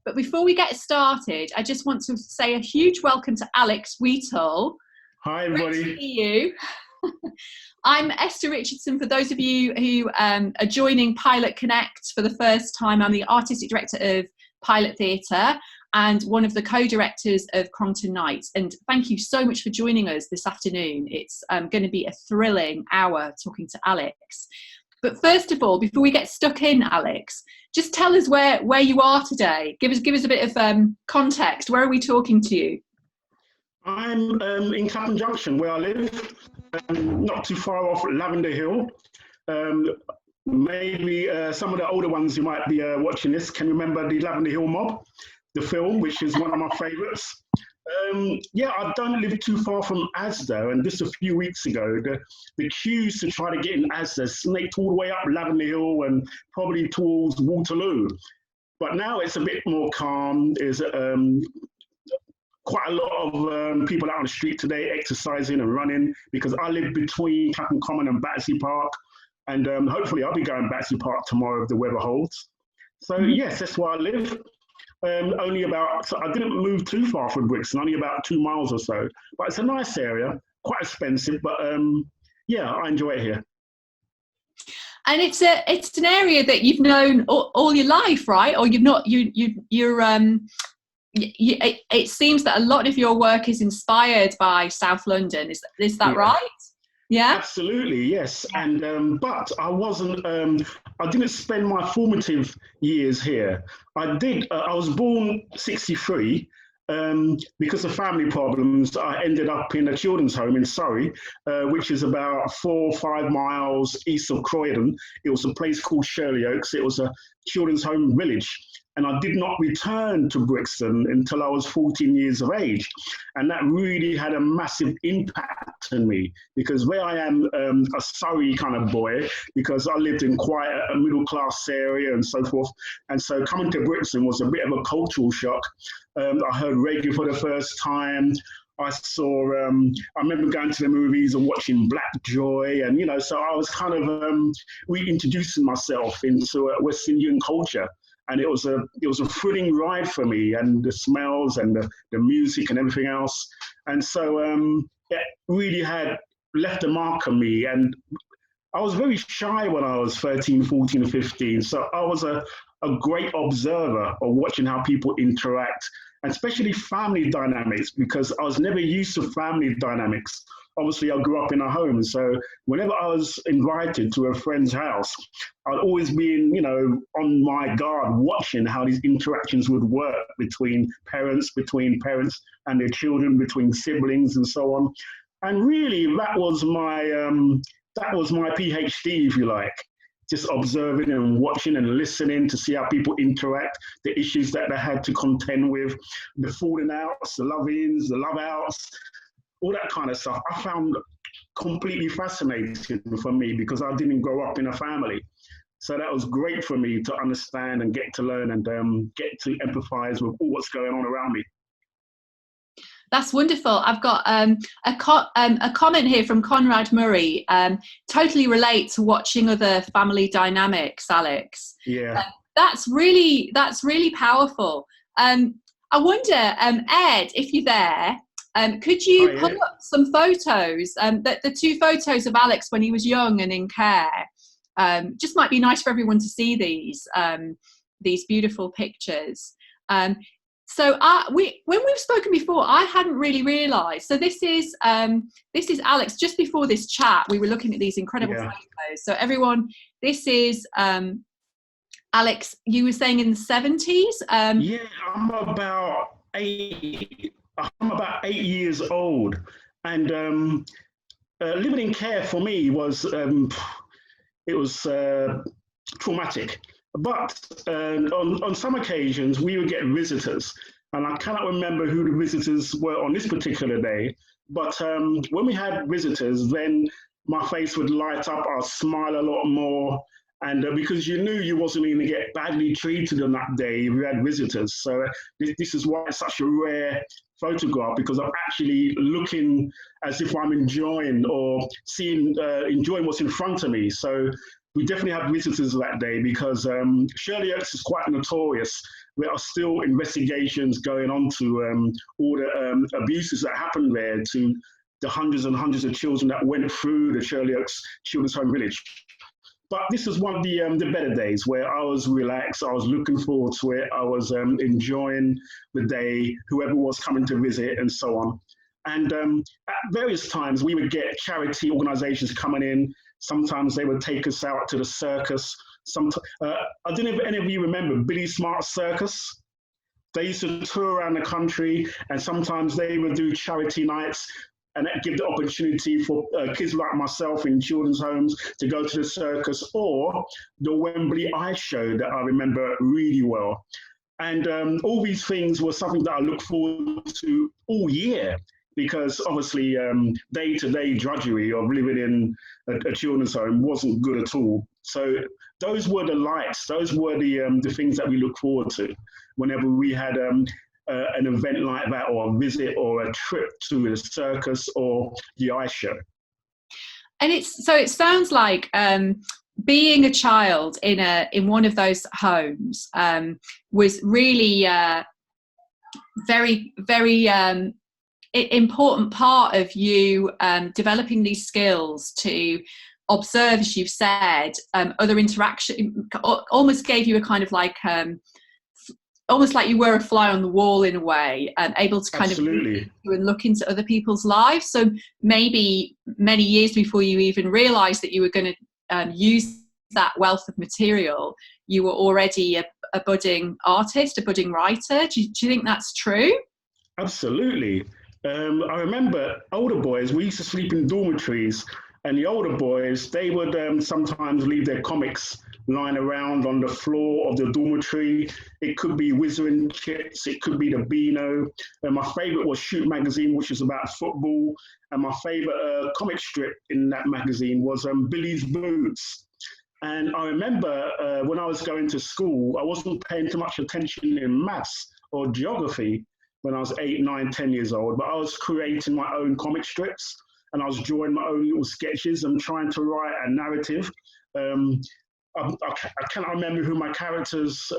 But before we get started, I just want to say a huge welcome to Alex Wheatle. Hi, everybody. Great to see you. I'm Esther Richardson. For those of you who are joining Pilot Connect for the first time, I'm the Artistic Director of Pilot Theatre and one of the co-directors of Crompton Nights. And thank you so much for joining us this afternoon. It's going to be a thrilling hour talking to Alex. But first of all, before we get stuck in, Alex, just tell us where you are today. Give us a bit of context. Where are we talking to you? I'm in Clapham Junction, where I live, not too far off Lavender Hill. Maybe some of the older ones who might be watching this can remember the Lavender Hill Mob, the film, which is one of my favourites. Yeah, I don't live too far from Asda, and just a few weeks ago, the queues to try to get in Asda snaked all the way up Lavender Hill and probably towards Waterloo. But now it's a bit more calm. There's quite a lot of people out on the street today exercising and running, because I live between Clapham Common and Battersea Park, and hopefully I'll be going Battersea Park tomorrow if the weather holds. So yes, that's where I live. So I didn't move too far from Brixton, only about 2 miles or so. But it's a nice area, quite expensive, but yeah, I enjoy it here. And it's an area that you've known all your life, right? Or you've not it seems that a lot of your work is inspired by South London. Is that right? Yeah, absolutely, yes. And but I wasn't. I didn't spend my formative years here. I did. I was born '63. Because of family problems, I ended up in a children's home in Surrey, which is about 4 or 5 miles east of Croydon. It was a place called Shirley Oaks. It was a children's home village. And I did not return to Brixton until I was 14 years of age. And that really had a massive impact on me, because where I am a Surrey kind of boy, because I lived in quite a middle class area and so forth. And so coming to Brixton was a bit of a cultural shock. I heard reggae for the first time. I remember going to the movies and watching Black Joy, and so I was kind of reintroducing myself into West Indian culture. And it was a thrilling ride for me, and the smells and the music and everything else. And so it really had left a mark on me. And I was very shy when I was 13, 14, 15. So I was a great observer of watching how people interact, and especially family dynamics, because I was never used to family dynamics. Obviously, I grew up in a home, so whenever I was invited to a friend's house, I'd always be, on my guard, watching how these interactions would work between parents and their children, between siblings, and so on. And really, that was my PhD, if you like, just observing and watching and listening to see how people interact, the issues that they had to contend with, the falling outs, the love-ins, the love-outs, all that kind of stuff. I found completely fascinating for me, because I didn't grow up in a family. So that was great for me to understand and get to learn and get to empathize with all what's going on around me. That's wonderful. I've got a comment here from Conrad Murray. Totally relate to watching other family dynamics, Alex. Yeah. That's really powerful. I wonder, Ed, if you're there, could you pull up some photos, the 2 photos of Alex when he was young and in care? Just might be nice for everyone to see these beautiful pictures. So when we've spoken before, I hadn't really realised. So this is Alex. Just before this chat, we were looking at these incredible photos. So everyone, this is Alex. You were saying in the 70s. Yeah, I'm about 8 years old, and living in care for me was traumatic. But on some occasions, we would get visitors, and I cannot remember who the visitors were on this particular day. But when we had visitors, then my face would light up. I'd smile a lot more, and because you knew you wasn't going to get badly treated on that day if you had visitors. So this is why it's such a rare photograph, because I'm actually looking as if I'm enjoying or enjoying what's in front of me. So we definitely had visitors that day because Shirley Oaks is quite notorious. There are still investigations going on to all the abuses that happened there to the hundreds and hundreds of children that went through the Shirley Oaks Children's Home Village. But this was one of the better days where I was relaxed. I was looking forward to it. I was enjoying the day, whoever was coming to visit and so on. And at various times, we would get charity organizations coming in. Sometimes they would take us out to the circus. I don't know if any of you remember Billy Smart's Circus. They used to tour around the country, and sometimes they would do charity nights, and that give the opportunity for kids like myself in children's homes to go to the circus, or the Wembley Eye Show that I remember really well. And all these things were something that I look forward to all year, because obviously day-to-day drudgery of living in a children's home wasn't good at all. So those were the lights, those were the things that we look forward to whenever we had an event like that, or a visit, or a trip to the circus or the ice show. And it sounds like being a child in one of those homes was really very, very important part of you developing these skills to observe, as you've said, other interaction. Almost gave you a kind of like almost like you were a fly on the wall in a way, able to kind Absolutely. of and look into other people's lives. So maybe many years before you even realised that you were going to use that wealth of material, you were already a budding artist, a budding writer. Do you think that's true? Absolutely. I remember older boys, we used to sleep in dormitories, and the older boys, they would sometimes leave their comics lying around on the floor of the dormitory. It could be Wizarding Chips, it could be the Beano. And my favorite was Shoot magazine, which is about football. And my favorite comic strip in that magazine was Billy's Boots. And I remember when I was going to school, I wasn't paying too much attention in maths or geography when I was 8, 9, 10 years old, but I was creating my own comic strips, and I was drawing my own little sketches and trying to write a narrative. I cannot remember who my characters,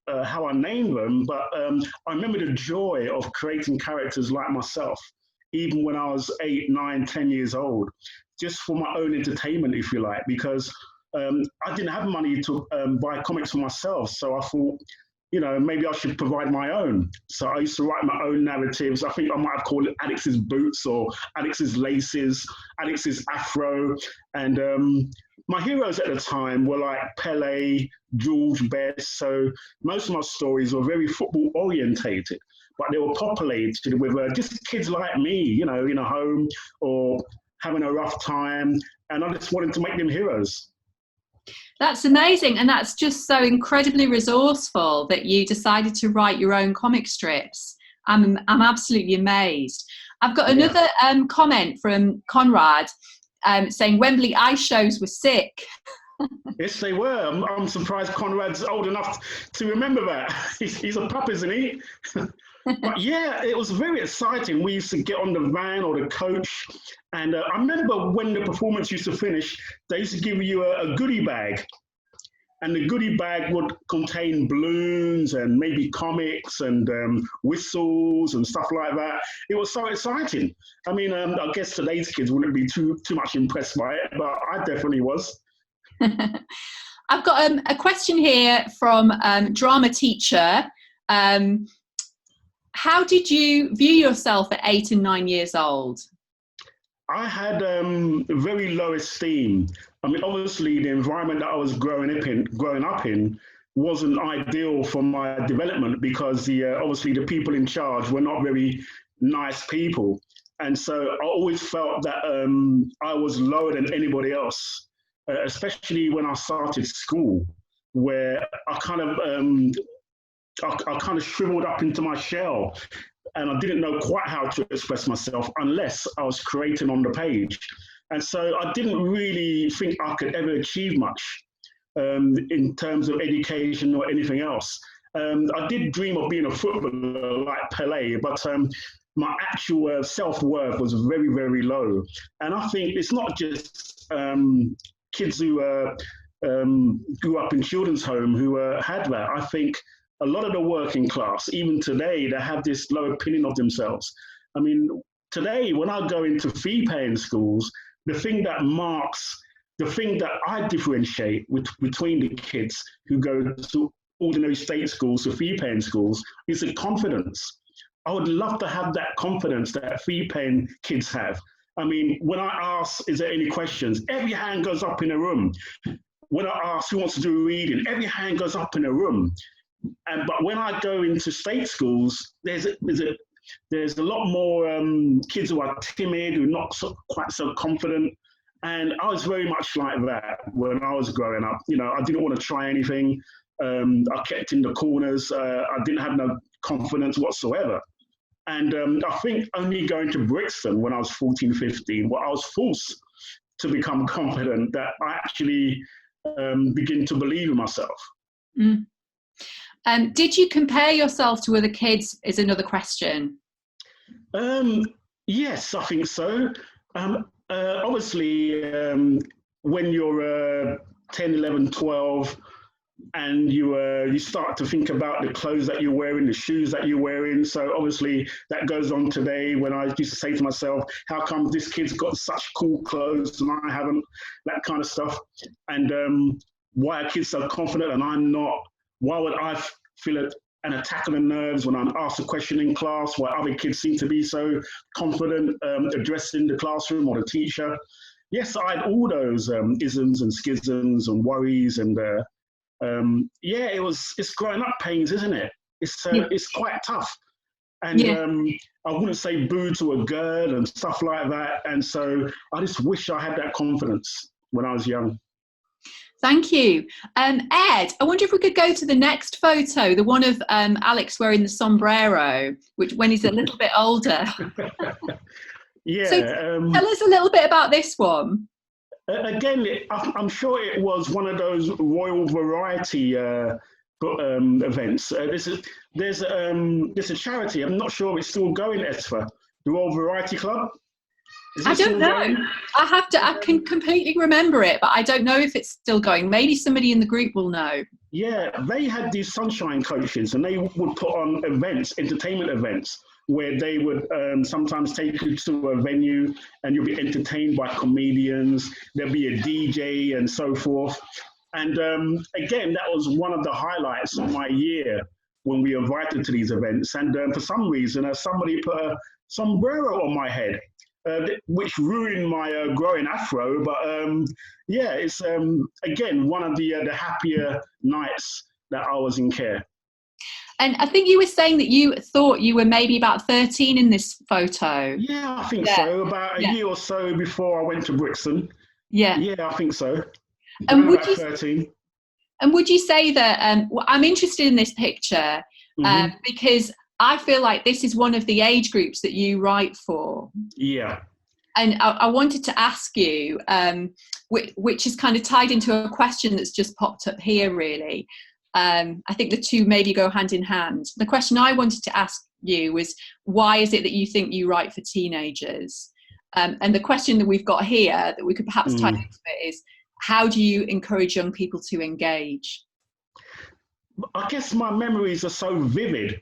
how I named them, but I remember the joy of creating characters like myself, even when I was 8, 9, 10 years old, just for my own entertainment, if you like, because I didn't have money to buy comics for myself. So I thought, you know, maybe I should provide my own. So I used to write my own narratives. I think I might have called it Alex's Boots or Alex's Laces, Alex's Afro. And my heroes at the time were like Pele, George Best. So most of my stories were very football orientated, but they were populated with just kids like me, you know, in a home or having a rough time. And I just wanted to make them heroes. That's amazing, and that's just so incredibly resourceful that you decided to write your own comic strips. I'm absolutely amazed. I've got another comment from Conrad saying Wembley ice shows were sick. Yes, they were. I'm surprised Conrad's old enough to remember that. He's a pup, isn't he? But yeah, it was very exciting. We used to get on the van or the coach, and I remember when the performance used to finish, they used to give you a goodie bag, and the goodie bag would contain balloons and maybe comics and whistles and stuff like that. It was so exciting. I mean, I guess today's kids wouldn't be too much impressed by it, but I definitely was. I've got a question here from drama teacher. How did you view yourself at 8 and 9 years old? I had very low esteem. I mean, obviously, the environment that I was growing up in wasn't ideal for my development because obviously the people in charge were not very nice people. And so I always felt that I was lower than anybody else, especially when I started school, where I kind of shriveled up into my shell, and I didn't know quite how to express myself unless I was creating on the page. And so I didn't really think I could ever achieve much in terms of education or anything else. I did dream of being a footballer like Pele, but my actual self-worth was very, very low. And I think it's not just kids who grew up in children's home who had that. I think a lot of the working class, even today, they have this low opinion of themselves. I mean, today, when I go into fee-paying schools, the thing that I differentiate between the kids who go to ordinary state schools to fee-paying schools is the confidence. I would love to have that confidence that fee-paying kids have. I mean, when I ask, is there any questions? Every hand goes up in a room. When I ask who wants to do reading, every hand goes up in a room. But when I go into state schools, there's a lot more kids who are timid, who are not quite so confident. And I was very much like that when I was growing up. You know, I didn't want to try anything. I kept in the corners. I didn't have no confidence whatsoever. And I think only going to Brixton when I was 14, 15, I was forced to become confident that I actually begin to believe in myself. Mm. Did you compare yourself to other kids is another question. Yes, I think so. Obviously, when you're 10, 11, 12, and you start to think about the clothes that you're wearing, the shoes that you're wearing. So obviously that goes on today when I used to say to myself, how come this kid's got such cool clothes and I haven't, that kind of stuff. And why are kids so confident and I'm not? Why would I feel an attack on the nerves when I'm asked a question in class, why other kids seem to be so confident addressing the classroom or the teacher? Yes, I had all those isms and schisms and worries and it's growing up pains, isn't it? It's quite tough. And I wouldn't say boo to a girl and stuff like that. And so I just wish I had that confidence when I was young. Thank you. Ed, I wonder if we could go to the next photo, the one of Alex wearing the sombrero, which when he's a little bit older. Yeah. So tell us a little bit about this one. Again, I'm sure it was one of those Royal Variety events. There's a charity. I'm not sure if it's still going, Esther. The Royal Variety Club. I don't know. Going? I can completely remember it, but I don't know if it's still going. Maybe somebody in the group will know. Yeah, they had these sunshine coaches, and they would put on events, entertainment events, where they would sometimes take you to a venue and you'll be entertained by comedians, there'll be a DJ and so forth. And again, that was one of the highlights of my year when we were invited to these events. And for some reason, somebody put a sombrero on my head, which ruined my growing afro. But it's again, one of the happier nights that I was in care. And I think you were saying that you thought you were maybe about 13 in this photo. Yeah, I think so. About a year or so before I went to Brixton. Yeah. Yeah, I think so. And would you 13. And would you say that I'm interested in this picture because I feel like this is one of the age groups that you write for. Yeah. And I wanted to ask you, which is kind of tied into a question that's just popped up here, really. I think the two maybe go hand in hand. The question I wanted to ask you was, why is it that you think you write for teenagers? And the question that we've got here that we could perhaps tie into it is, how do you encourage young people to engage? I guess my memories are so vivid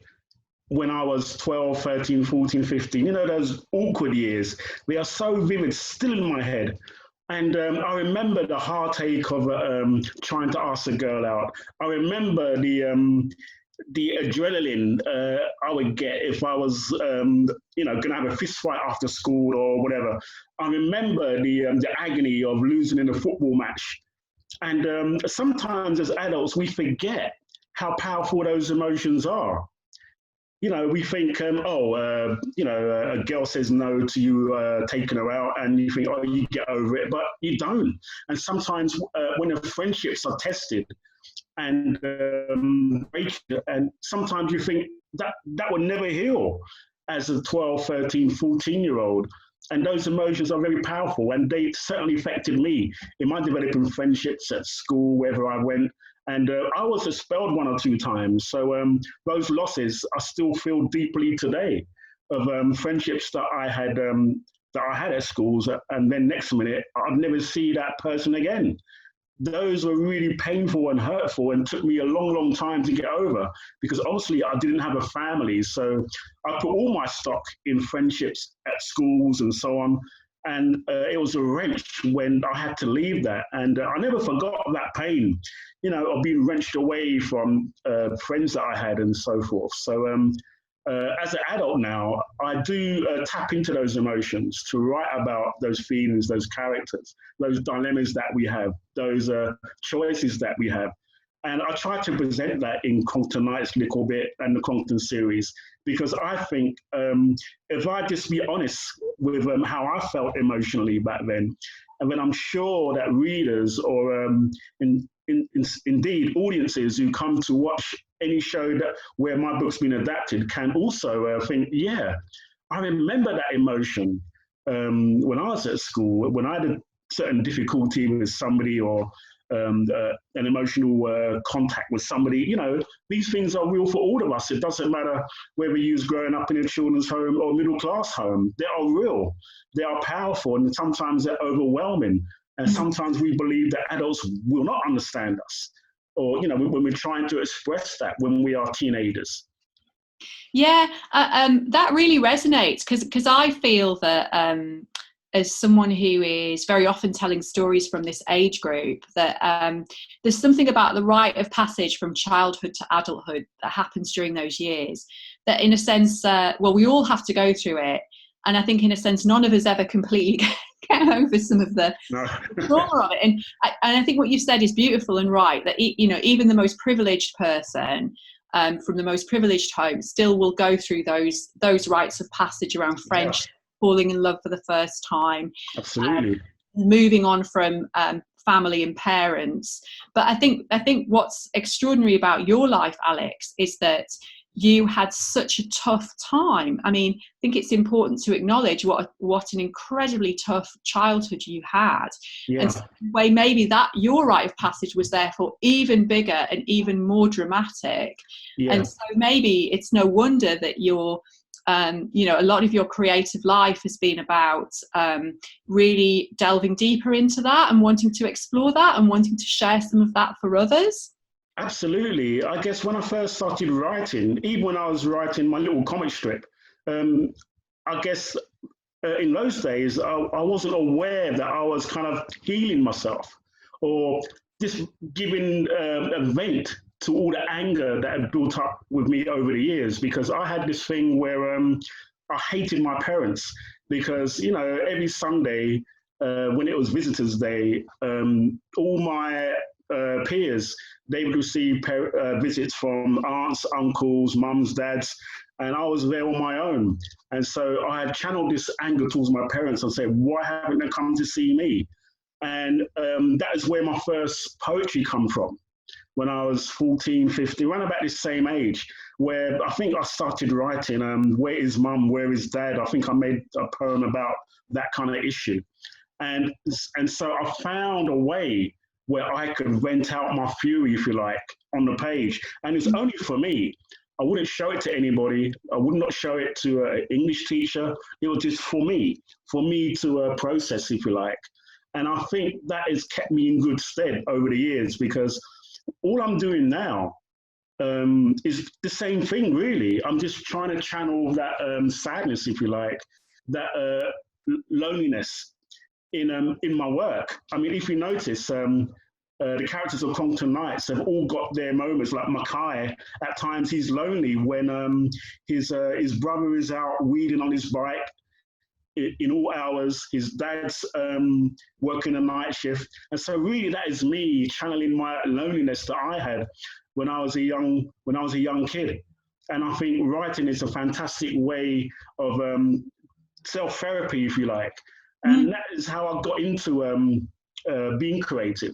when I was 12, 13, 14, 15. You know, those awkward years. They are so vivid, still in my head. And I remember the heartache of trying to ask a girl out. I remember the adrenaline I would get if I was, going to have a fist fight after school or whatever. I remember the agony of losing in a football match. And sometimes as adults, we forget how powerful those emotions are. You know, we think, a girl says no to you taking her out, and you think, oh, you get over it, but you don't. And sometimes when the friendships are tested and sometimes you think that would never heal as a 12, 13, 14-year-old. And those emotions are very powerful, and they certainly affected me in my developing friendships at school, wherever I went. And I was expelled 1 or 2 times. So those losses I still feel deeply today of friendships that I had at schools. And then next minute, I'd never see that person again. those were really painful and hurtful and took me a long, long time to get over because obviously I didn't have a family. So I put all my stock in friendships at schools and so on. And it was a wrench when I had to leave that. And I never forgot that pain, of being wrenched away from friends that I had and so forth. So as an adult now, I do tap into those emotions to write about those feelings, those characters, those dilemmas that we have, those choices that we have. And I try to present that in Compton Nights a little bit and the Compton series, because I think if I just be honest with how I felt emotionally back then, and then I'm sure that readers or indeed audiences who come to watch any show where my book's been adapted can also think, yeah, I remember that emotion when I was at school, when I had a certain difficulty with somebody or an emotional contact with somebody. These things are real for all of us. It doesn't matter whether you're growing up in a children's home or middle class home. They are real. They are powerful, and sometimes they're overwhelming. And sometimes we believe that adults will not understand us, or when we're trying to express that when we are teenagers. Yeah, that really resonates because I feel that as someone who is very often telling stories from this age group, that there's something about the rite of passage from childhood to adulthood that happens during those years that, in a sense, we all have to go through it. And I think, in a sense, none of us ever completely get over some of the trauma of it. And I think what you've said is beautiful and right, that even the most privileged person from the most privileged home still will go through those rites of passage around friendship, falling in love for the first time, absolutely, moving on from family and parents. But I think what's extraordinary about your life, Alex, is that you had such a tough time. I mean, I think it's important to acknowledge what an incredibly tough childhood you had. Yeah. And so in a way, maybe that your rite of passage was therefore even bigger and even more dramatic. Yeah. And so maybe it's no wonder that you're a lot of your creative life has been about really delving deeper into that and wanting to explore that and wanting to share some of that for others. Absolutely. I guess when I first started writing, even when I was writing my little comic strip, I guess in those days, I wasn't aware that I was kind of healing myself or just giving a vent to all the anger that had built up with me over the years, because I had this thing where I hated my parents because, every Sunday when it was Visitors' Day, all my peers, they would receive visits from aunts, uncles, mums, dads, and I was there on my own. And so I had channeled this anger towards my parents and said, why haven't they come to see me? And that is where my first poetry come from, when I was 14, 15, around about this same age, where I think I started writing, Where is Mum, Where is Dad? I think I made a poem about that kind of issue. And so I found a way where I could vent out my fury, if you like, on the page. And it's only for me. I wouldn't show it to anybody. I would not show it to an English teacher. It was just for me to process, if you like. And I think that has kept me in good stead over the years, because all I'm doing now is the same thing, really. I'm just trying to channel that sadness, if you like, that loneliness in my work. I mean, if you notice, the characters of Compton Nights have all got their moments. Like Mackay, at times he's lonely when his brother is out reading on his bike in all hours. His dad's working a night shift, and so really that is me channeling my loneliness that I had when I was a young kid. And I think writing is a fantastic way of self-therapy, if you like. And that is how I got into being creative.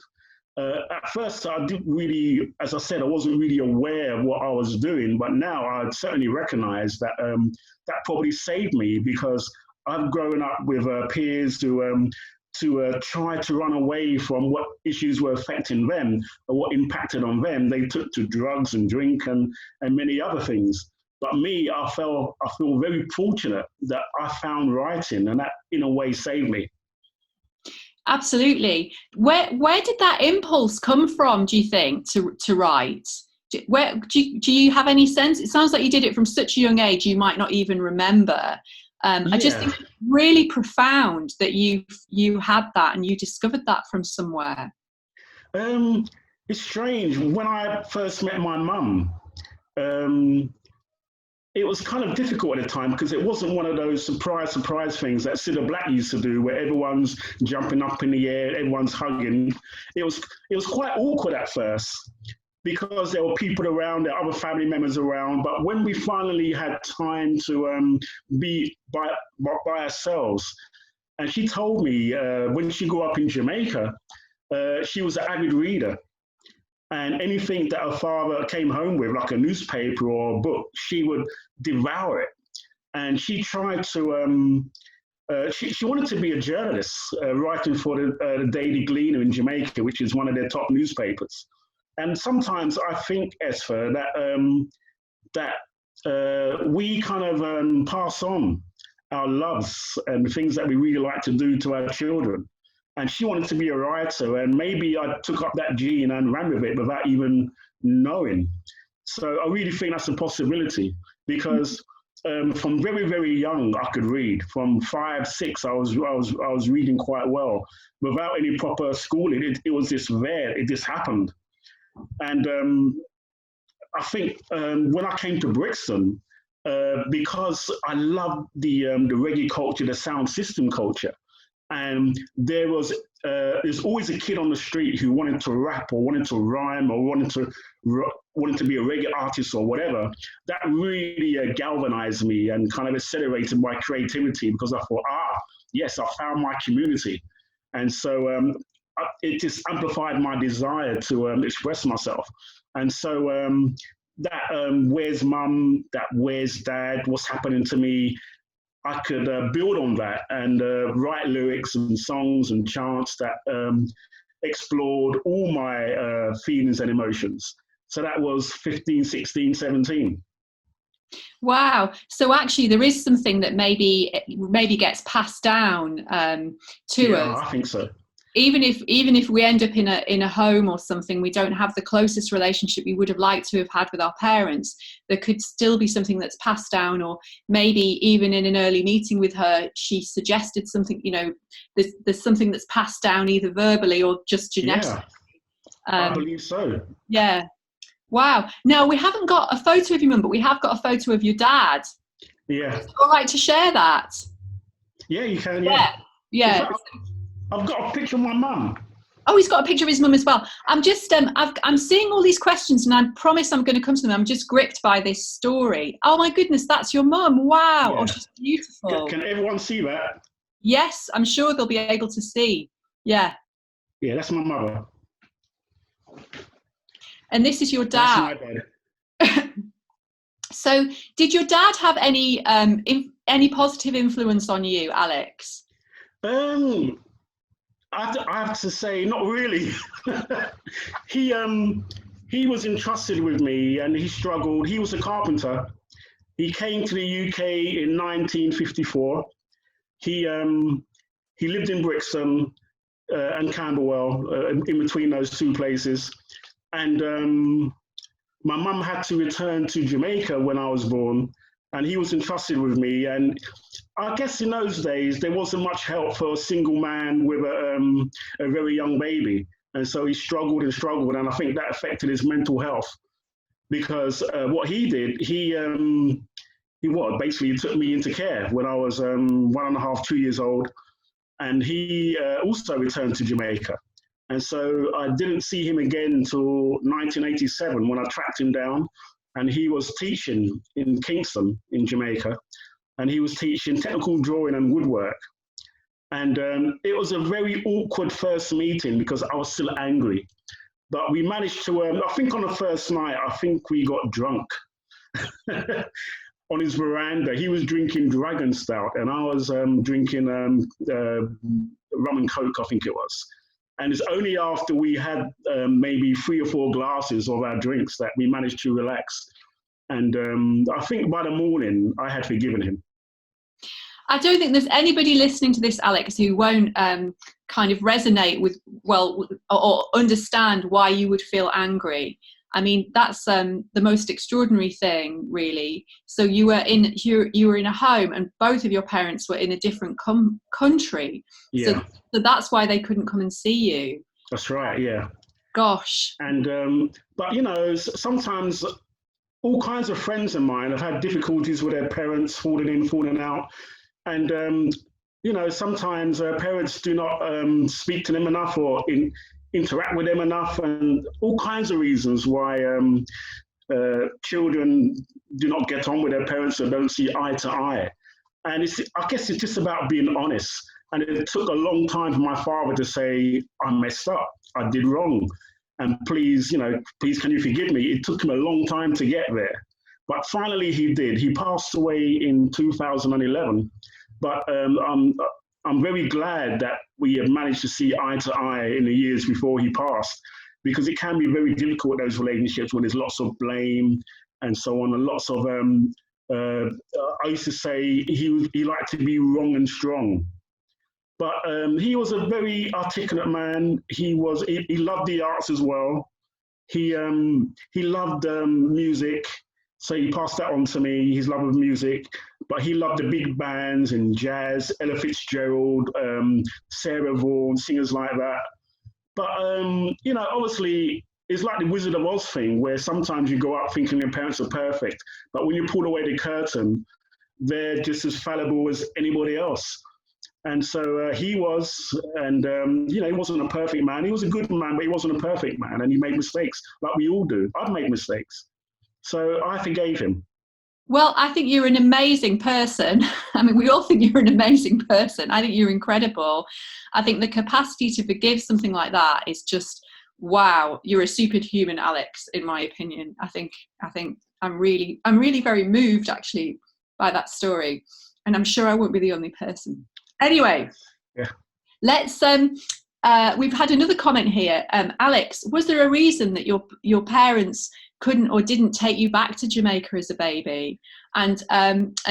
At first, I didn't really, as I said, I wasn't really aware of what I was doing, but now I certainly recognize that that probably saved me, because I've grown up with peers to try to run away from what issues were affecting them or what impacted on them. They took to drugs and drink and many other things. But me, I feel very fortunate that I found writing, and that in a way saved me. Absolutely. Where did that impulse come from, do you think, to write? Do you have any sense? It sounds like you did it from such a young age you might not even remember. I just think it's really profound that you had that and you discovered that from somewhere. It's strange. When I first met my mum, it was kind of difficult at the time because it wasn't one of those surprise things that Cilla Black used to do, where everyone's jumping up in the air, everyone's hugging. It was quite awkward at first because there were people around, there were other family members around. But when we finally had time to be by ourselves, and she told me when she grew up in Jamaica, she was an avid reader. And anything that her father came home with, like a newspaper or a book, she would devour it. And she tried to, she wanted to be a journalist, writing for the Daily Gleaner in Jamaica, which is one of their top newspapers. And sometimes I think, Esther, that we kind of pass on our loves and things that we really like to do to our children. And she wanted to be a writer, and maybe I took up that gene and ran with it without even knowing. So I really think that's a possibility because from very, very young I could read. From 5, 6, I was reading quite well without any proper schooling. It was just there. It just happened. And I think when I came to Brixton, because I loved the reggae culture, the sound system culture. And there's always a kid on the street who wanted to rap or wanted to rhyme or wanted to be a reggae artist or whatever. That really galvanized me and kind of accelerated my creativity because I thought, yes, I found my community. And so it just amplified my desire to express myself. And so that where's mum, that where's dad, what's happening to me, I could build on that and write lyrics and songs and chants that explored all my feelings and emotions. So that was 15, 16, 17. Wow. So actually there is something that maybe gets passed down to us. I think so. Even if we end up in a home or something, we don't have the closest relationship we would have liked to have had with our parents, there could still be something that's passed down. Or maybe even in an early meeting with her, she suggested something, there's something that's passed down either verbally or just genetically. Yeah, I believe so. Yeah. Wow. Now, we haven't got a photo of your mum, but we have got a photo of your dad. Yeah. Is it all right to share that? Yeah, you can. Yeah. I've got a picture of my mum. Oh, he's got a picture of his mum as well. I'm just, I'm seeing all these questions, and I promise I'm going to come to them. I'm just gripped by this story. Oh my goodness, that's your mum! Wow. Yeah. Oh, she's beautiful. Can everyone see that? Yes, I'm sure they'll be able to see. Yeah. Yeah, that's my mother. And this is your dad. That's my dad. So, did your dad have any positive influence on you, Alex? I have to say, not really. He was entrusted with me, and he struggled. He was a carpenter. He came to the UK in 1954. He lived in Brixton and Camberwell, in between those two places. And my mum had to return to Jamaica when I was born, and he was entrusted with me. And I guess in those days, there wasn't much help for a single man with a very young baby. And so he struggled, and I think that affected his mental health. Because what he did, he basically took me into care when I was 1.5, 2 years old. And he also returned to Jamaica. And so I didn't see him again until 1987 when I tracked him down. And he was teaching in Kingston in Jamaica. And he was teaching technical drawing and woodwork. And it was a very awkward first meeting because I was still angry. But we managed to, I think on the first night, I think we got drunk on his veranda. He was drinking Dragon Stout and I was drinking rum and Coke, I think it was. And it's only after we had maybe 3 or 4 glasses of our drinks that we managed to relax. And I think by the morning, I had forgiven him. I don't think there's anybody listening to this, Alex, who won't kind of resonate with, well, or understand why you would feel angry. I mean, that's the most extraordinary thing, really. So you were in a home, and both of your parents were in a different country. Yeah. So that's why they couldn't come and see you. That's right. Yeah. Gosh. And but you know, sometimes all kinds of friends of mine have had difficulties with their parents, falling in, falling out, and you know, sometimes parents do not speak to them enough or interact with them enough, and all kinds of reasons why children do not get on with their parents or don't see eye to eye. And I guess it's just about being honest. And it took a long time for my father to say, I messed up, I did wrong. And please, you know, please can you forgive me? It took him a long time to get there. But finally he did. He passed away in 2011. But I'm very glad that we have managed to see eye to eye in the years before he passed, because it can be very difficult, those relationships, when there's lots of blame and so on, and lots of, I used to say he liked to be wrong and strong. But he was a very articulate man. He loved the arts as well. He loved music, so he passed that on to me, his love of music. But he loved the big bands and jazz, Ella Fitzgerald, Sarah Vaughan, singers like that. But you know, obviously, it's like the Wizard of Oz thing, where sometimes you go up thinking your parents are perfect, but when you pull away the curtain, they're just as fallible as anybody else. And so he was, and you know, he wasn't a perfect man. He was a good man, but he wasn't a perfect man, and he made mistakes, like we all do. I've made mistakes, so I forgave him. Well, I think you're an amazing person. I mean, we all think you're an amazing person. I think you're incredible. I think the capacity to forgive something like that is just, wow. You're a superhuman, Alex, in my opinion. I think I'm really very moved, actually, by that story, and I'm sure I won't be the only person. Anyway, yeah. Let's. We've had another comment here. Alex, was there a reason that your parents couldn't or didn't take you back to Jamaica as a baby? And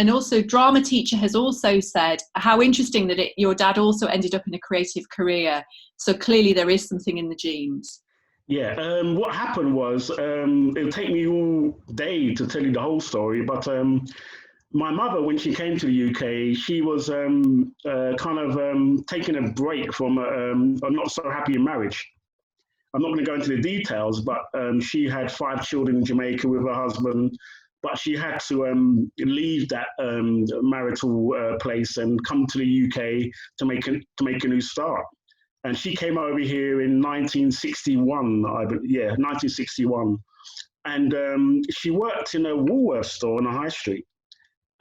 also, drama teacher has also said how interesting that your dad also ended up in a creative career. So clearly, there is something in the genes. Yeah. What happened was, it'll take me all day to tell you the whole story, but. My mother, when she came to the UK, she was kind of taking a break from a not so happy marriage. I'm not going to go into the details, but she had 5 children in Jamaica with her husband, but she had to leave that marital place and come to the UK to make a new start. And she came over here in 1961, 1961. And she worked in a Woolworths store on the high street.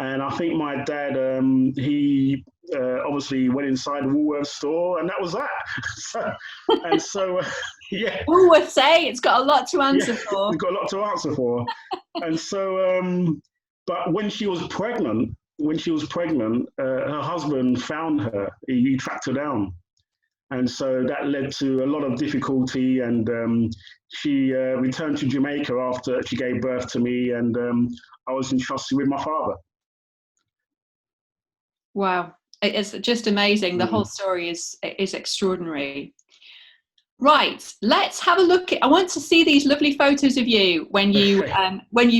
And I think my dad, he obviously went inside the Woolworths store, and that was that. Yeah. Woolworths, it's got a lot to answer for. It's got a lot to answer for. And so, but when she was pregnant, her husband found her. He tracked her down. And so that led to a lot of difficulty, and she returned to Jamaica after she gave birth to me, and I was entrusted with my father. Wow, it's just amazing. The whole story is extraordinary. Right, let's have a look. I want to see these lovely photos of you when you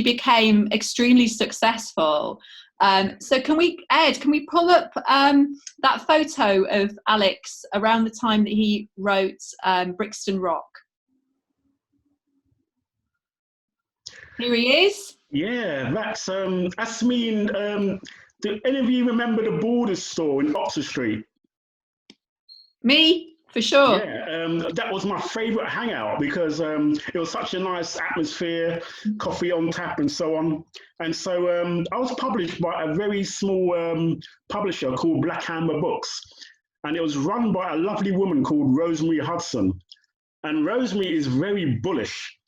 became extremely successful. So can we pull up that photo of Alex around the time that he wrote Brixton Rock? Here he is. Yeah, that's me in. Do any of you remember the Borders store in Oxford Street? Me, for sure. Yeah, that was my favourite hangout because it was such a nice atmosphere, coffee on tap and so on. And so I was published by a very small publisher called Black Amber Books. And it was run by a lovely woman called Rosemary Hudson. And Rosemary is very bullish.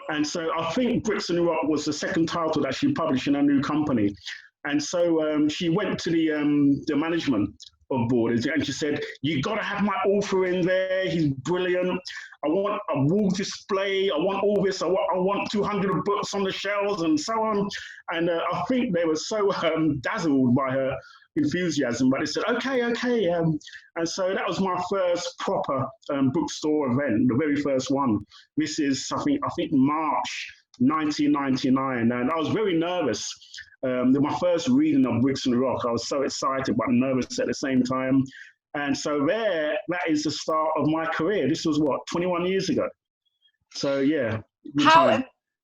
And so I think Brixton Rock was the second title that she published in her new company. And so she went to the management of boarders, and she said, "You got to have my author in there. He's brilliant. I want a wall display. I want all this. I want 200 books on the shelves and so on." And I think they were so dazzled by her enthusiasm, but they said, "Okay, okay." And so that was my first proper bookstore event, the very first one. This is something I think March 1999, and I was very nervous. My first reading of Bricks and Rock, I was so excited but nervous at the same time. And so that is the start of my career. This was what, 21 years ago. So yeah.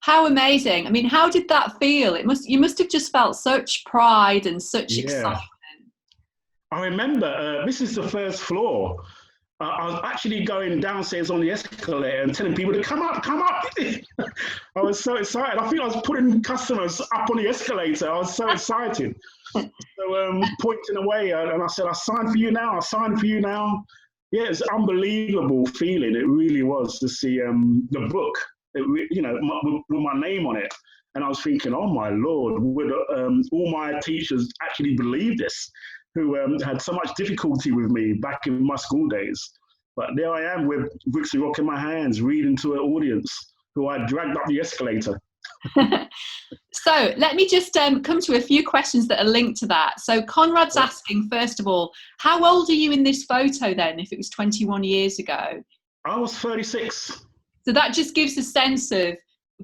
How amazing. I mean, how did that feel? You must have just felt such pride and such excitement. I remember this is the first floor. I was actually going downstairs on the escalator and telling people to come up, come up. I was so excited. I think I was putting customers up on the escalator. I was so excited. So pointing away, and I said, "I signed for you now. I signed for you now." Yeah, it's an unbelievable feeling. It really was to see the book, with my name on it. And I was thinking, oh my Lord, would all my teachers actually believe this? Who had so much difficulty with me back in my school days. But there I am with Bricks and Rock in my hands, reading to an audience who I dragged up the escalator. So let me just come to a few questions that are linked to that. So Conrad's asking, first of all, how old are you in this photo then, if it was 21 years ago? I was 36. So that just gives a sense of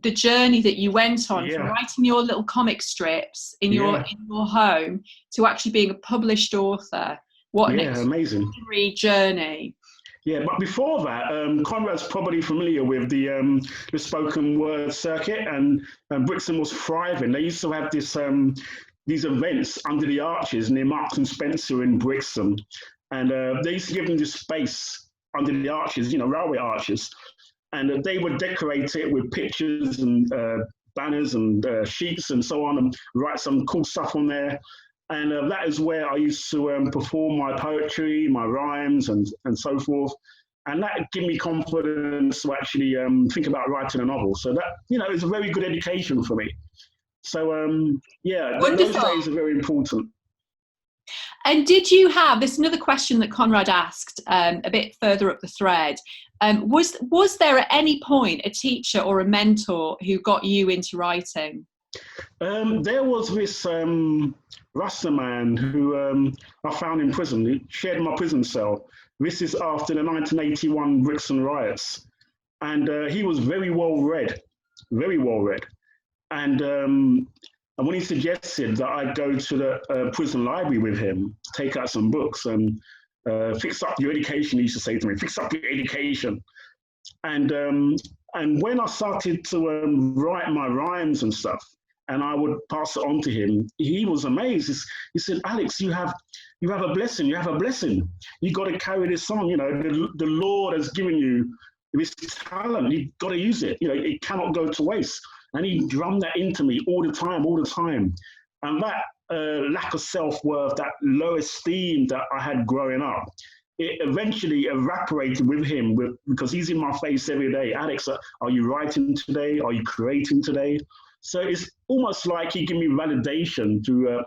the journey that you went on from writing your little comic strips in your home to actually being a published author. What an extraordinary journey. Yeah, but before that, Conrad's probably familiar with the spoken word circuit, and Brixton was thriving. They used to have these events under the arches near Marks and Spencer in Brixton, and they used to give them this space under the arches, railway arches. And they would decorate it with pictures and banners and sheets and so on, and write some cool stuff on there. And that is where I used to perform my poetry, my rhymes, and so forth. And that gave me confidence to actually think about writing a novel. So that, is a very good education for me. So, those days are very important. And did you have, this is another question that Conrad asked a bit further up the thread, was there at any point a teacher or a mentor who got you into writing? There was this Rasta man who I found in prison. He shared my prison cell. This is after the 1981 Brixton riots. And he was very well read, very well read. And when he suggested that I go to the prison library with him, take out some books and fix up your education, he used to say to me, fix up your education. And when I started to write my rhymes and stuff, and I would pass it on to him, he was amazed. He said, "Alex, you have a blessing. You have a blessing. You got to carry this on. The Lord has given you this talent. You've got to use it. It cannot go to waste." And he drummed that into me all the time. And that lack of self-worth, that low esteem that I had growing up, it eventually evaporated with him because he's in my face every day. "Alex, are you writing today? Are you creating today?" So it's almost like he gave me validation to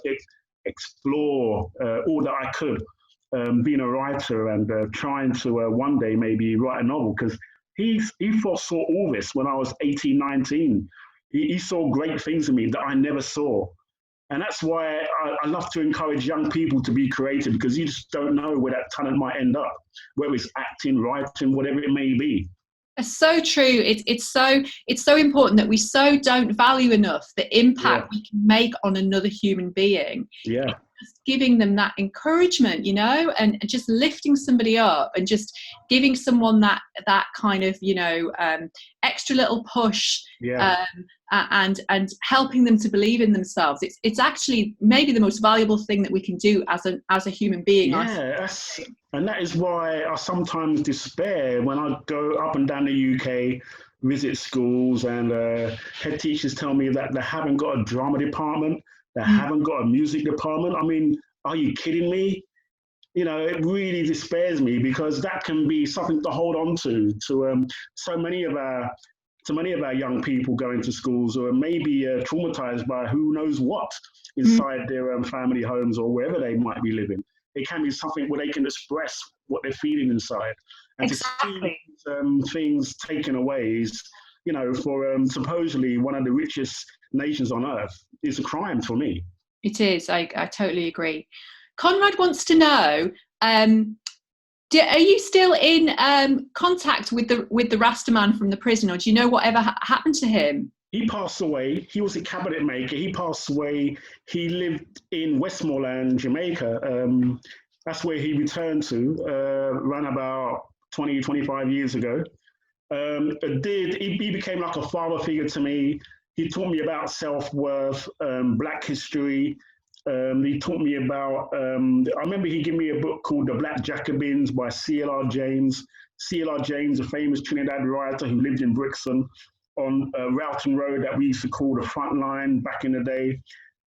explore all that I could, being a writer and trying to one day maybe write a novel, because he foresaw all this when I was 18, 19. He saw great things in me that I never saw. And that's why I love to encourage young people to be creative, because you just don't know where that talent might end up, whether it's acting, writing, whatever it may be. It's so true. It's so important that we so don't value enough the impact we can make on another human being. Yeah. Just giving them that encouragement, and just lifting somebody up and just giving someone that kind of, extra little push. Yeah. And helping them to believe in themselves. It's actually maybe the most valuable thing that we can do as a human being. Yeah, and that is why I sometimes despair when I go up and down the UK, visit schools, and head teachers tell me that they haven't got a drama department, they haven't got a music department. I mean, are you kidding me? It really despairs me, because that can be something to hold on to so many of our young people going to schools, or maybe traumatized by who knows what inside their family homes or wherever they might be living. It can be something where they can express what they're feeling inside. And Exactly. to see things taken away is, for supposedly one of the richest nations on earth, is a crime for me. It is. I totally agree. Conrad wants to know, are you still in contact with the Rasta man from the prison, or do you know whatever happened to him? He passed away. He was a cabinet maker. He passed away. He lived in Westmoreland, Jamaica. That's where he returned to around about 20, 25 years ago. He became like a father figure to me. He taught me about self-worth, Black history. He taught me about, I remember he gave me a book called The Black Jacobins by C.L.R. James. C.L.R. James, a famous Trinidad writer who lived in Brixton on Roughton Road that we used to call the front line back in the day.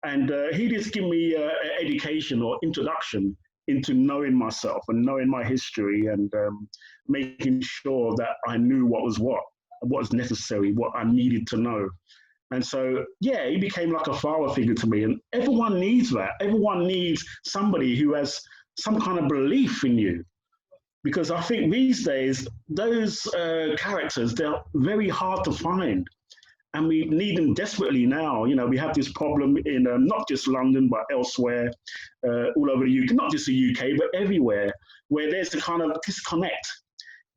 And he just gave me an education or introduction into knowing myself and knowing my history and making sure that I knew what was necessary, what I needed to know. And so, yeah, he became like a father figure to me. And everyone needs that. Everyone needs somebody who has some kind of belief in you. Because I think these days, those characters, they're very hard to find. And we need them desperately now. We have this problem in not just London, but elsewhere, all over the UK, not just the UK, but everywhere, where there's a kind of disconnect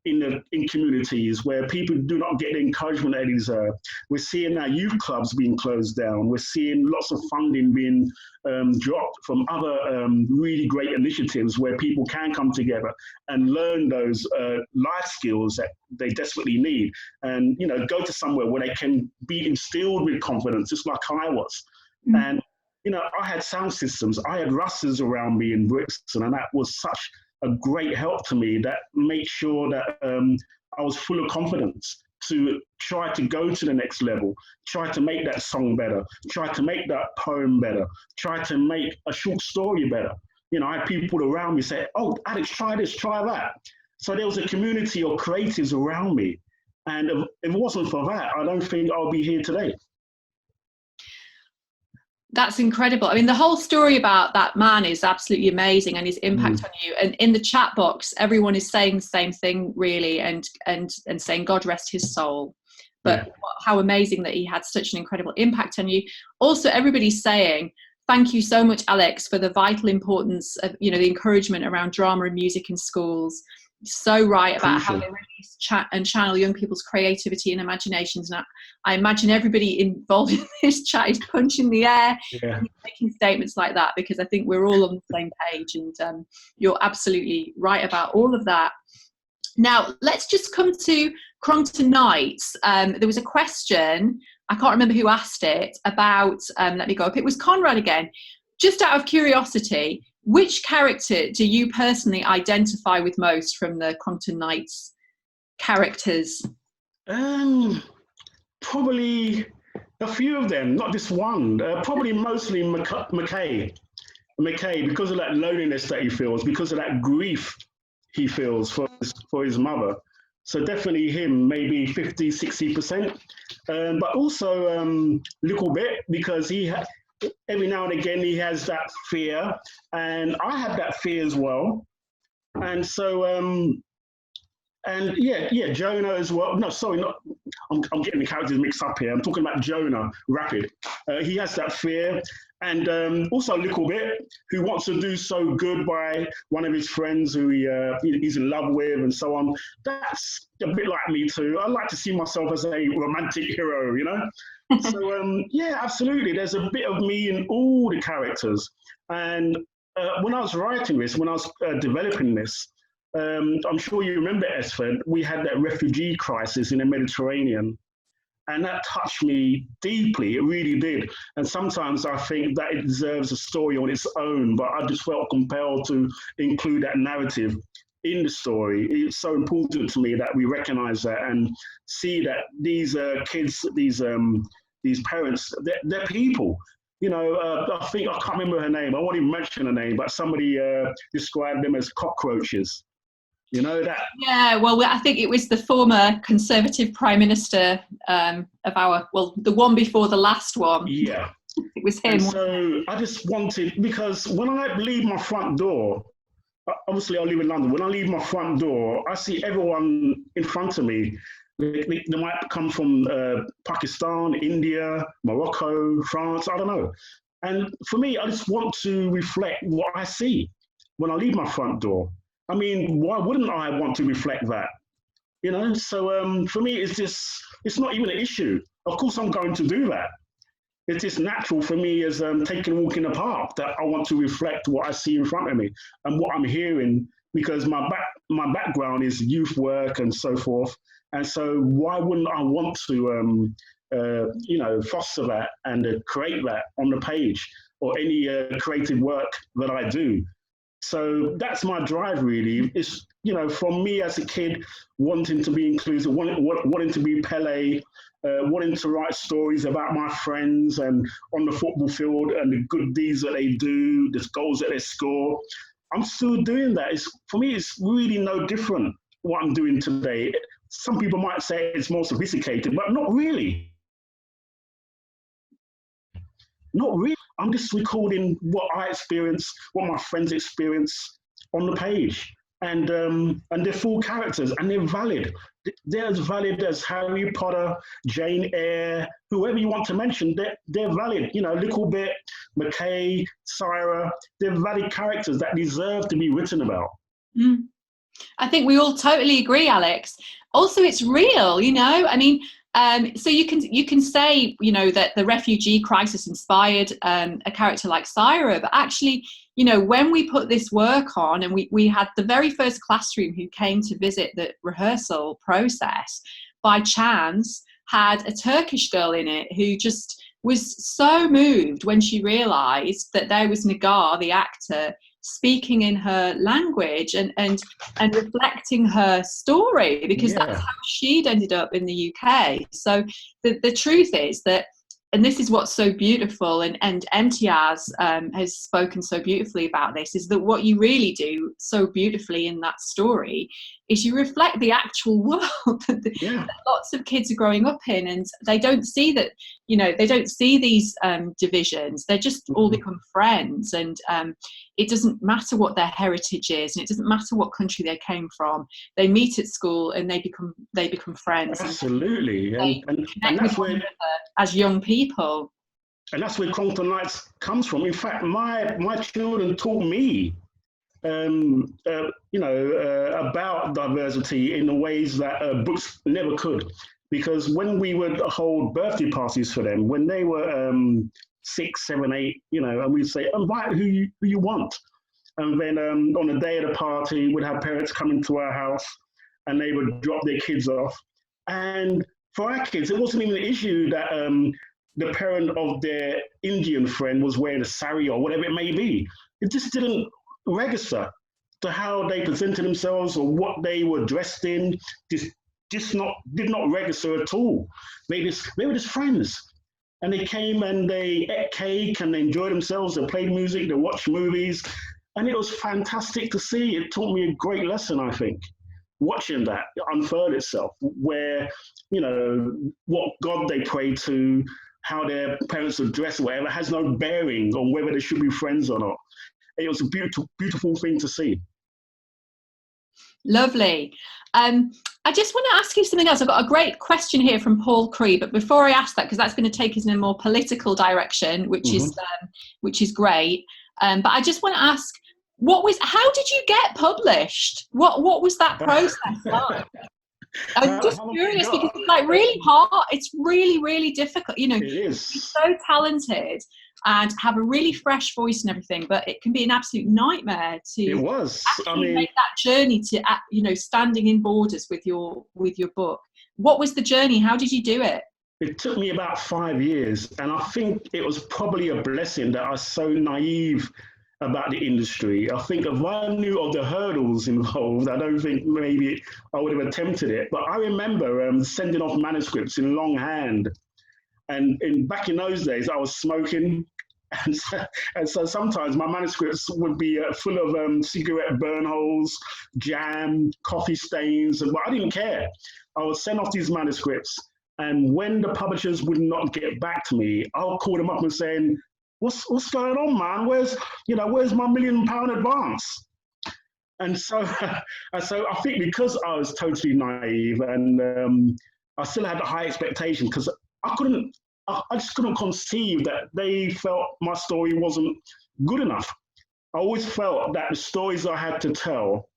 in communities where people do not get the encouragement they deserve. We're seeing our youth clubs being closed down. We're seeing lots of funding being dropped from other really great initiatives where people can come together and learn those life skills that they desperately need, and go to somewhere where they can be instilled with confidence, just like I was. Mm-hmm. And I had sound systems. I had Russes around me in Brixton, and that was such a great help to me, that made sure that I was full of confidence to try to go to the next level, try to make that song better, try to make that poem better, try to make a short story better. I had people around me say, "Oh, Alex, try this, try that." So there was a community of creatives around me. And if it wasn't for that, I don't think I'll be here today. That's incredible. I mean, the whole story about that man is absolutely amazing, and his impact on you. And in the chat box, everyone is saying the same thing, really, and saying God rest his soul. But how amazing that he had such an incredible impact on you. Also, everybody's saying, thank you so much, Alex, for the vital importance of, the encouragement around drama and music in schools. So right about how they release and channel young people's creativity and imaginations. And I imagine everybody involved in this chat is punching the air and making statements like that, because I think we're all on the same page, and you're absolutely right about all of that. Now, let's just come to Crompton Nights. There was a question, I can't remember who asked it, about, let me go up, it was Conrad again. Just out of curiosity, which character do you personally identify with most from the Crompton Nights characters? Probably a few of them, not just one. Probably mostly McKay, because of that loneliness that he feels, because of that grief he feels for his mother. So definitely him, maybe 50, 60%. But also little bit, because every now and again he has that fear, and I have that fear as well. And so Jonah as well. No, sorry, not. I'm getting the characters mixed up here. I'm talking about Jonah Rapid. He has that fear, and also a little bit, who wants to do so good by one of his friends who he's in love with, and so on. That's a bit like me too. I like to see myself as a romantic hero, So absolutely. There's a bit of me in all the characters. And when I was writing this, when I was developing this, I'm sure you remember, Esther, we had that refugee crisis in the Mediterranean, and that touched me deeply. It really did. And sometimes I think that it deserves a story on its own, but I just felt compelled to include that narrative in the story. It's so important to me that we recognize that and see that these kids, these parents, they're people. I think, I can't remember her name. I won't even mention her name, but somebody described them as cockroaches. You know that? Yeah, well, I think it was the former Conservative Prime Minister of the one before the last one. Yeah. It was him. And so I just wanted, because when I leave my front door, obviously I live in London, when I leave my front door, I see everyone in front of me. They might come from Pakistan, India, Morocco, France, I don't know. And for me, I just want to reflect what I see when I leave my front door. I mean, why wouldn't I want to reflect that? You know, so for me, it's not even an issue. Of course, I'm going to do that. It's just natural for me as taking a walk in the park that I want to reflect what I see in front of me and what I'm hearing, because my background is youth work and so forth. And so why wouldn't I want to, foster that and create that on the page or any creative work that I do? So that's my drive, really. It's, from me as a kid, wanting to be inclusive, wanting to be Pele, wanting to write stories about my friends and on the football field and the good deeds that they do, the goals that they score. I'm still doing that. For me, it's really no different what I'm doing today. Some people might say it's more sophisticated, but not really. Not really. I'm just recording what I experience, what my friends experience on the page. And they're full characters and they're valid. They're as valid as Harry Potter, Jane Eyre, whoever you want to mention, they're valid. Little Bit, McKay, Syra, they're valid characters that deserve to be written about. Mm. I think we all totally agree, Alex. Also, it's real, I mean, so you can say, that the refugee crisis inspired a character like Syra, but actually, when we put this work on, and we had the very first classroom who came to visit the rehearsal process, by chance, had a Turkish girl in it who just was so moved when she realised that there was Nagar, the actor, speaking in her language and reflecting her story, because that's how she'd ended up in the UK. So the truth is that, and this is what's so beautiful, and Imtiaz has spoken so beautifully about this, is that what you really do so beautifully in that story is you reflect the actual world that lots of kids are growing up in, and they don't see that, they don't see these divisions. They just all become friends, and it doesn't matter what their heritage is, and it doesn't matter what country they came from. They meet at school and they become friends. Absolutely, and that's where, as young people. And that's where Conquer Nights comes from. In fact, my children taught me, about diversity in the ways that books never could. Because when we would hold birthday parties for them, when they were 6, 7, 8, and we'd say, invite who you want. And then on the day of the party, we'd have parents come into our house and they would drop their kids off. And for our kids, it wasn't even an issue that the parent of their Indian friend was wearing a sari or whatever it may be. It just didn't register to how they presented themselves or what they were dressed in. Did not register at all. They were just friends. And they came and they ate cake and they enjoyed themselves. They played music, they watched movies. And it was fantastic to see. It taught me a great lesson, I think, watching that unfurl itself, where, what God they pray to, how their parents are dressed, whatever, has no bearing on whether they should be friends or not. It was a beautiful, beautiful thing to see. Lovely. I just want to ask you something else. I've got a great question here from Paul Cree, but before I ask that, because that's going to take us in a more political direction, which is great. But I just want to ask, how did you get published? What was that process like? I'm just curious, because it's like really hard. It's really, really difficult. It is. You're so talented and have a really fresh voice and everything, but it can be an absolute nightmare to make that journey to, standing in borders with your book. What was the journey? How did you do it? It took me about 5 years, and I think it was probably a blessing that I was so naive about the industry. I think if I knew of the hurdles involved, I don't think maybe I would have attempted it. But I remember sending off manuscripts in longhand. And back in those days, I was smoking. And so sometimes my manuscripts would be full of cigarette burn holes, jam, coffee stains, but I didn't care. I would send off these manuscripts, And when the publishers would not get back to me, I'll call them up and saying, what's going on, man? Where's my £1 million advance? And so, I think because I was totally naive and I still had a high expectation, because I just couldn't conceive that they felt my story wasn't good enough. I always felt that the stories I had to tell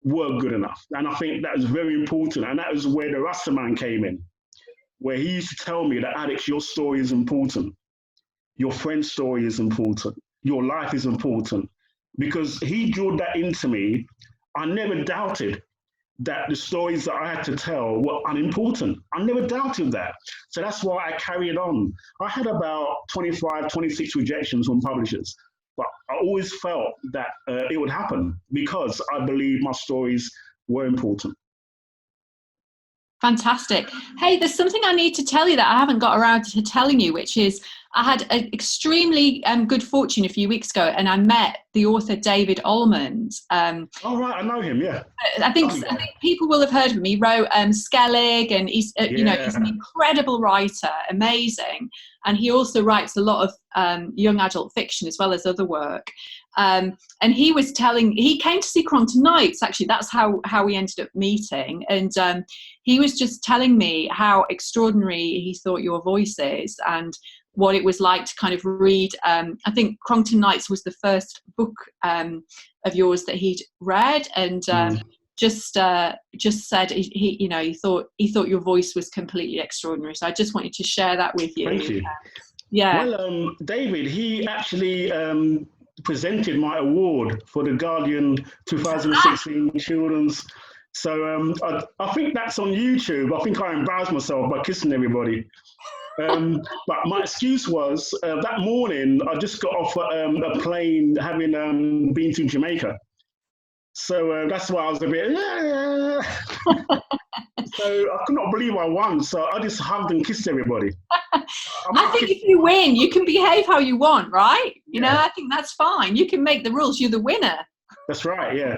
were good enough. And I think that was very important. And that was where the Rasta man came in, where he used to tell me that, Alex, your story is important. Your friend's story is important. Your life is important. Because he drilled that into me. I never doubted that the stories that I had to tell were unimportant. I never doubted that. So that's why I carried on. I had about 25, 26 rejections from publishers, but I always felt that it would happen because I believe my stories were important. Fantastic. Hey, there's something I need to tell you that I haven't got around to telling you, which is I had an extremely good fortune a few weeks ago, and I met the author David Almond. Oh, right, I know him, yeah. I think people will have heard of him. He wrote Skellig, and he's he's an incredible writer, amazing. And he also writes a lot of young adult fiction as well as other work. And he came to see Crompton Nights, actually. That's how we ended up meeting. And he was just telling me how extraordinary he thought your voice is and what it was like to kind of read. I think Crompton Nights was the first book of yours that he'd read, and just said he thought your voice was completely extraordinary. So I just wanted to share that with you. Thank you. Yeah. Well, David, he actually presented my award for the Guardian 2016 Children's. So I think that's on YouTube. I think I embarrassed myself by kissing everybody. But my excuse was that morning I just got off a plane having been to Jamaica. So that's why I was a bit. So I could not believe I won. So I just hugged and kissed everybody. I think if you win, you can behave how you want, right? You know, I think that's fine. You can make the rules. You're the winner. That's right. Yeah.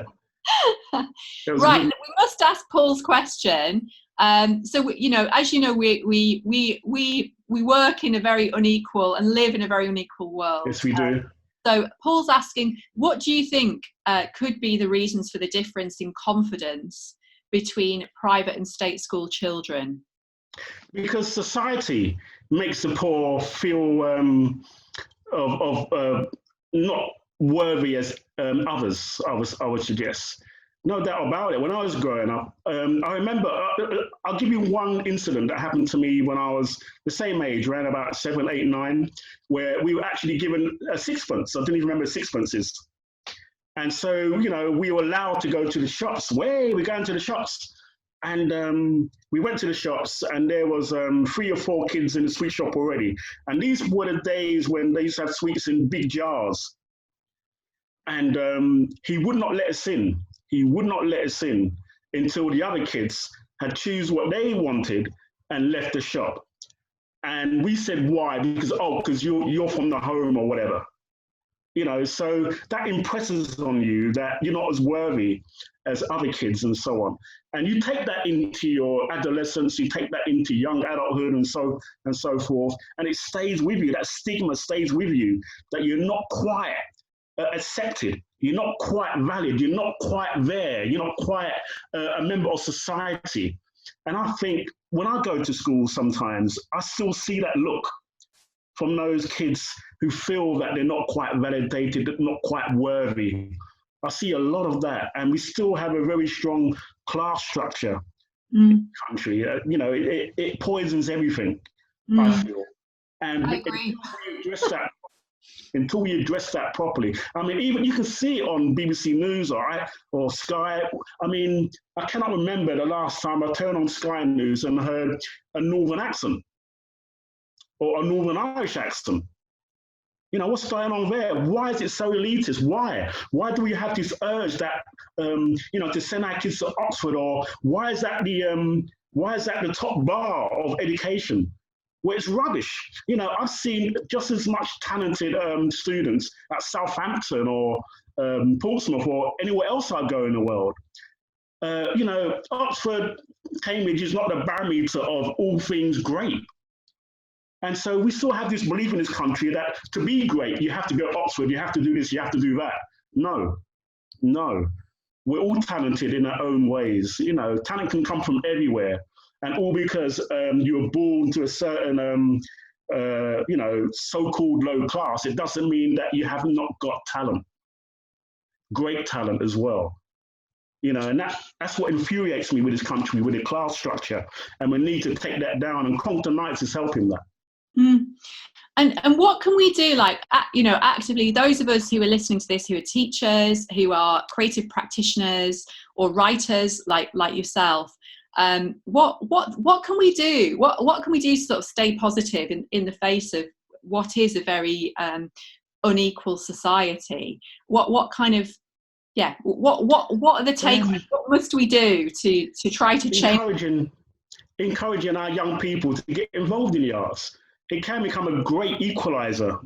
Right. We must ask Paul's question. So as you know, we work in a very unequal and live in a very unequal world. Yes, we do. So Paul's asking, what do you think could be the reasons for the difference in confidence between private and state school children? Because society makes the poor feel of not worthy as others, I would suggest. No doubt about it. When I was growing up, I remember, I'll give you one incident that happened to me when I was the same age, around about 7, 8, 9, where we were actually given a sixpence. I didn't even remember sixpences. And so, we were allowed to go to the shops. We're going to the shops. And we went to the shops, and there was 3 or 4 kids in the sweet shop already. And these were the days when they used to have sweets in big jars. And he would not let us in. He would not let us in until the other kids had choose what they wanted and left the shop. And we said, why? Because you're from the home or whatever. So that impresses on you that you're not as worthy as other kids and so on. And you take that into your adolescence, you take that into young adulthood and so forth, and it stays with you. That stigma stays with you that you're not quite accepted, you're not quite valid, you're not quite there, you're not quite a member of society. And I think when I go to school sometimes, I still see that look from those kids who feel that they're not quite validated, not quite worthy. I see a lot of that, and we still have a very strong class structure in the country. It poisons everything, I feel. And I agree. Until we address that properly. I mean, even you can see it on BBC News or Sky. I mean, I cannot remember the last time I turned on Sky News and heard a Northern accent or a Northern Irish accent. What's going on there? Why is it so elitist? Why? Why do we have this urge that, to send our kids to Oxford, or why is that the top bar of education? Well, it's rubbish. I've seen just as much talented students at Southampton or Portsmouth or anywhere else I go in the world. Oxford, Cambridge is not the barometer of all things great. And so we still have this belief in this country that to be great, you have to go to Oxford, you have to do this, you have to do that. No. We're all talented in our own ways. Talent can come from everywhere. And all because you were born to a certain, so-called low class, it doesn't mean that you have not got talent. Great talent as well. And that's what infuriates me with this country, with the class structure. And we need to take that down, and Compton Knights is helping that. Mm. And what can we do, actively, those of us who are listening to this, who are teachers, who are creative practitioners or writers like yourself, what can we do? What can we do to sort of stay positive in the face of what is a very unequal society? What are the takeaways? What must we do to try to change? Encouraging our young people to get involved in the arts. It can become a great equalizer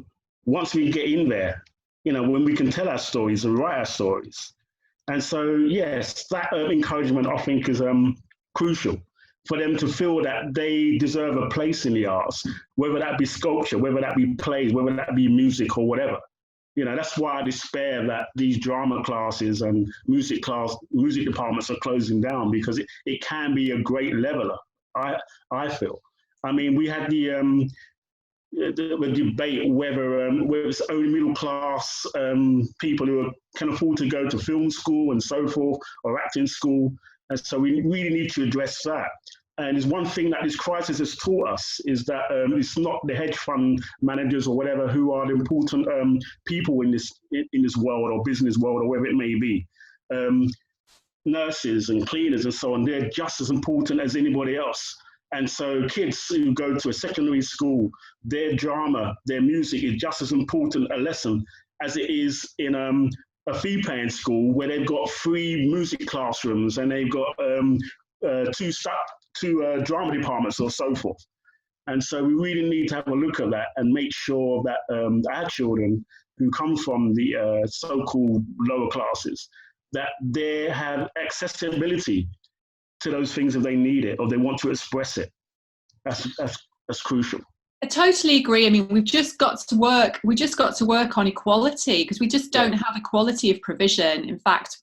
once we get in there, when we can tell our stories and write our stories. And so, yes, that encouragement, I think, is crucial for them to feel that they deserve a place in the arts, whether that be sculpture, whether that be plays, whether that be music or whatever. That's why I despair that these drama classes and music departments are closing down, because it can be a great leveler, I feel. I mean, we had the debate whether it's only middle class people who can afford to go to film school and so forth, or acting school. And so we really need to address that. And it's one thing that this crisis has taught us, is that it's not the hedge fund managers or whatever who are the important people in this world, or business world, or whatever it may be. Nurses and cleaners and so on, they're just as important as anybody else. And so kids who go to a secondary school, their drama, their music is just as important a lesson as it is in a fee-paying school, where they've got 3 music classrooms and they've got 2 drama departments or so forth. And so we really need to have a look at that and make sure that our children who come from the so-called lower classes, that they have accessibility to those things if they need it or they want to express it. That's crucial. I totally agree. I mean, we've just got to work on equality, because we just don't have equality of provision. In fact,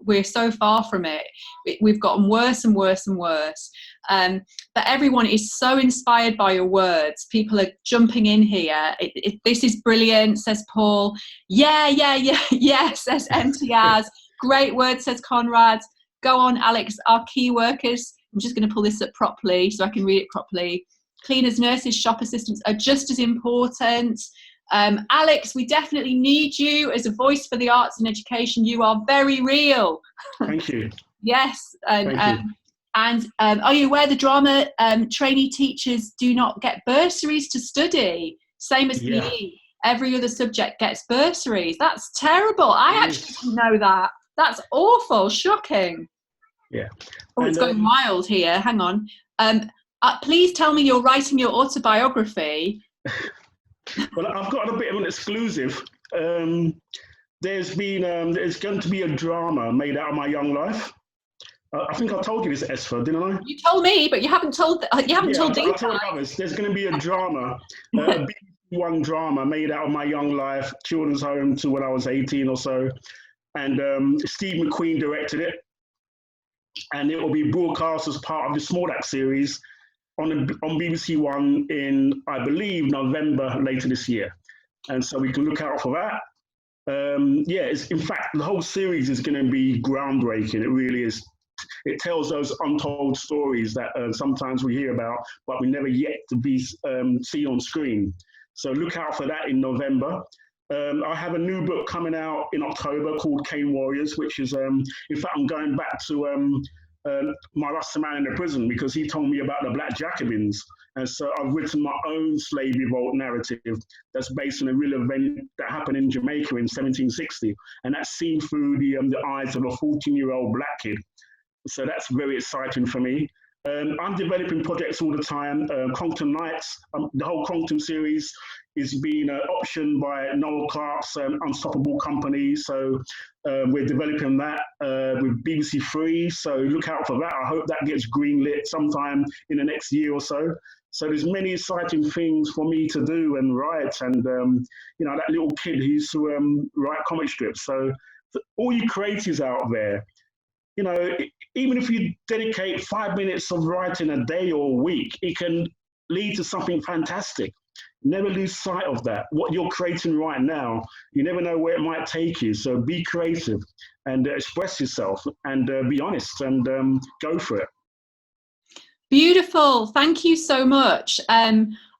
we're so far from it. We've gotten worse and worse and worse. But everyone is so inspired by your words. People are jumping in here. This is brilliant, says Paul. Yeah, says MTAs. Great word, says Conrad. Go on, Alex. Our key workers. I'm just going to pull this up properly so I can read it properly. Cleaners, nurses, shop assistants are just as important. Alex, we definitely need you as a voice for the arts and education. You are very real. Thank you. Yes. And are you aware the drama trainee teachers do not get bursaries to study? Same as PE. Every other subject gets bursaries. That's terrible. I actually didn't know that. That's awful. Shocking. Yeah. Oh, it's going wild here. Hang on. Please tell me you're writing your autobiography. Well, I've got a bit of an exclusive. There's going to be a drama made out of my young life. I think I told you this, Esther, didn't I? You told me, but you haven't told. Told I'll tell others. There's going to be a drama, a BBC1 drama made out of my young life, children's home to when I was 18 or so, and Steve McQueen directed it, and it will be broadcast as part of the Small Act series on BBC1 in, I believe, November later this year, and so we can look out for that. In fact, the whole series is going to be groundbreaking. It really is. It tells those untold stories that sometimes we hear about, but we never yet to be seen on screen. So look out for that in November. I have a new book coming out in October called Cane Warriors, which is, in fact, I'm going back to my Rasta man in the prison, because he told me about the Black Jacobins. And so I've written my own slave revolt narrative that's based on a real event that happened in Jamaica in 1760. And that's seen through the eyes of a 14-year-old black kid. So that's very exciting for me. I'm developing projects all the time. Quantum Nights, the whole Quantum series is being optioned by Noel Clarke's Unstoppable company. So we're developing that with BBC Three. So look out for that. I hope that gets greenlit sometime in the next year or so. So there's many exciting things for me to do and write. And, that little kid who used to write comic strips. So all you creators out there, even if you dedicate 5 minutes of writing a day or a week, it can lead to something fantastic. Never lose sight of that. What you're creating right now, you never know where it might take you. So be creative and express yourself and be honest and go for it. Beautiful. Thank you so much.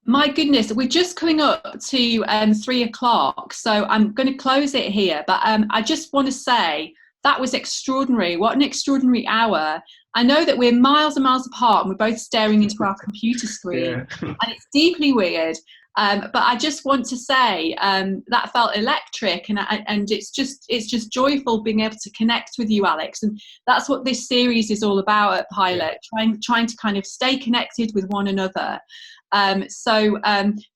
My goodness, we're just coming up to 3 o'clock, so I'm going to close it here. But I just want to say that was extraordinary. What an extraordinary hour. I know that we're miles and miles apart and we're both staring into our computer screen, and it's deeply weird. But I just want to say that felt electric, and it's just joyful being able to connect with you, Alex. And that's what this series is all about at Pilot, trying to kind of stay connected with one another. So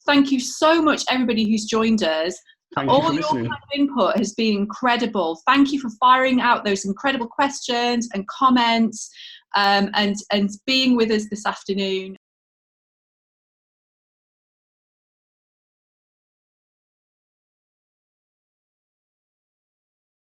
thank you so much, everybody who's joined us. All your kind of input has been incredible. Thank you for firing out those incredible questions and comments, and being with us this afternoon.